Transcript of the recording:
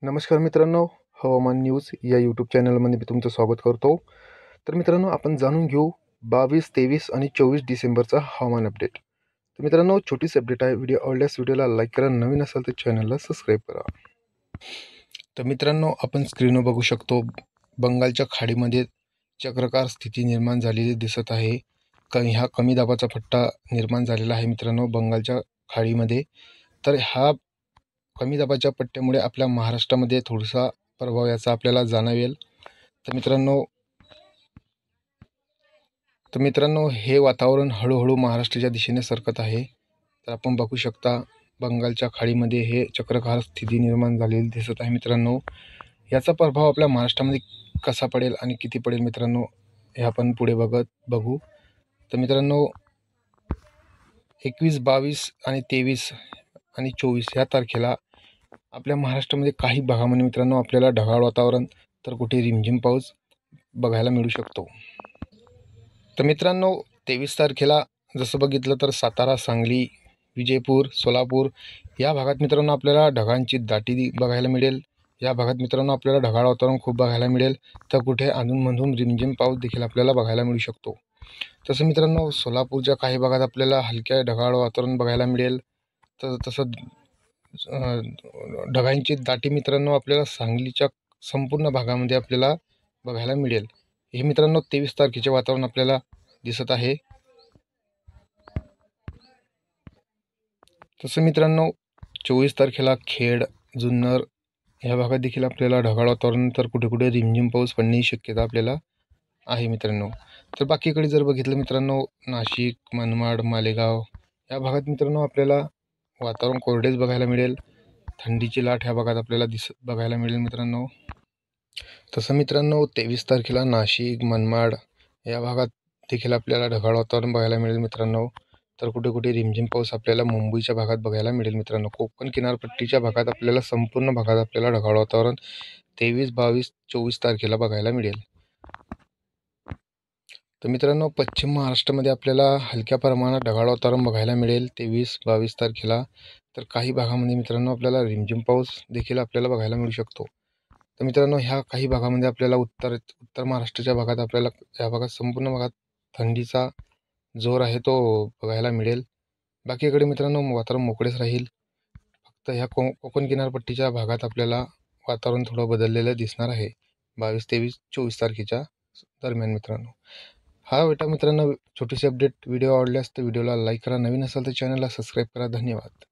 नमस्कार मित्रांनो, हवामान न्यूज या यूट्यूब चॅनलमध्ये मी तुमचं स्वागत करतो. तर मित्रांनो, आपण जाणून घेऊ 22, 23 आणि 24 डिसेंबरचा हवामान अपडेट. तर मित्रांनो, छोटीच अपडेट आहे. व्हिडिओ आवडल्यास व्हिडिओला लाईक करा, नवीन असाल तर चॅनलला सबस्क्राईब करा. तर मित्रांनो, आपण स्क्रीनवर बघू शकतो, बंगालच्या खाडीमध्ये चक्राकार स्थिती निर्माण झालेली दिसत आहे. ह्या कमी दाबाचा पट्टा निर्माण झालेला आहे मित्रांनो बंगालच्या खाडीमध्ये. तर हा कमी दाबाच्या पट्ट्यामुळे आपल्या महाराष्ट्रामध्ये थोडासा प्रभाव याचा आपल्याला जाणवेल. तर मित्रांनो हे वातावरण हळूहळू महाराष्ट्राच्या दिशेने सरकत आहे. तर आपण बघू शकता, बंगालच्या खाडीमध्ये हे चक्राकार स्थिती निर्माण झालेली दिसत आहे मित्रांनो. याचा प्रभाव आपल्या महाराष्ट्रामध्ये कसा पडेल आणि किती पडेल मित्रांनो, हे आपण पुढे बघू. तर मित्रांनो, 21, 22 आणि 23 आणि 24 या तारखेला आपल्या महाराष्ट्रामध्ये काही भागामध्ये मित्रांनो आपल्याला ढगाळ वातावरण तर कुठे रिमझिम पाऊस बघायला मिळू शकतो. तर मित्रांनो, 23 तारखेला जसं बघितलं तर सातारा, सांगली, विजयपूर, सोलापूर या भागात मित्रांनो आपल्याला ढगांची दाटी बघायला मिळेल. या भागात मित्रांनो आपल्याला ढगाळ वातावरण खूप बघायला मिळेल. तर कुठे अधूनमधून रिमझिम पाऊस देखील आपल्याला बघायला मिळू शकतो. तसं मित्रांनो, सोलापूरच्या काही भागात आपल्याला हलक्या ढगाळ वातावरण बघायला मिळेल. तर तसं ढगांची दाटी मित्रांनो आपल्याला सांगलीच्या संपूर्ण भागामध्ये आपल्याला बघायला मिळेल. हे मित्रांनो 23 तारखेचे वातावरण आपल्याला दिसत आहे. तसं मित्रांनो, 24 तारखेला खेड, जुन्नर ह्या भागात देखील आपल्याला ढगाळ वातावरण तर कुठे कुठे रिमझिम पाऊस पडण्याची शक्यता आपल्याला आहे मित्रांनो. तर बाकीकडे जर बघितलं मित्रांनो, नाशिक, मनमाड, मालेगाव या भागात मित्रांनो आपल्याला वातावरण कोरडेच बघायला मिळेल. थंडीची लाट ह्या भागात आपल्याला बघायला मिळेल मित्रांनो. तसं मित्रांनो, 23 तारखेला नाशिक, मनमाड या भागात देखील आपल्याला ढगाळ वातावरण बघायला मिळेल मित्रांनो. तर कुठे कुठे रिमझिम पाऊस आपल्याला मुंबईच्या भागात बघायला मिळेल मित्रांनो. कोकण किनारपट्टीच्या भागात आपल्याला संपूर्ण भागात आपल्याला ढगाळ वातावरण 23, 22, 24 तारखेला बघायला मिळेल. तर मित्रांनो, पश्चिम महाराष्ट्रामध्ये आपल्याला हलक्या प्रमाणात ढगाळ वातावरण बघायला मिळेल 23, 22 तारखेला. तर काही भागामध्ये मित्रांनो आपल्याला रिमझिम पाऊस देखील आपल्याला बघायला मिळू शकतो. तर मित्रांनो, ह्या काही भागामध्ये आपल्याला उत्तर महाराष्ट्राच्या भागात आपल्याला या भागात संपूर्ण भागात थंडीचा जोर आहे तो बघायला मिळेल. बाकीकडे मित्रांनो वातावरण मोकळेच राहील. फक्त ह्या कोकण किनारपट्टीच्या भागात आपल्याला वातावरण थोडं बदललेलं दिसणार आहे 22, 23, 24 तारखेच्या दरम्यान मित्रांनो. हा बेटा मित्रांनो, छोटीशी अपडेट. व्हिडिओ आवडल्यास तर व्हिडिओला लाईक करा, नवीन असाल तर चॅनलला सबस्क्राईब करा. धन्यवाद.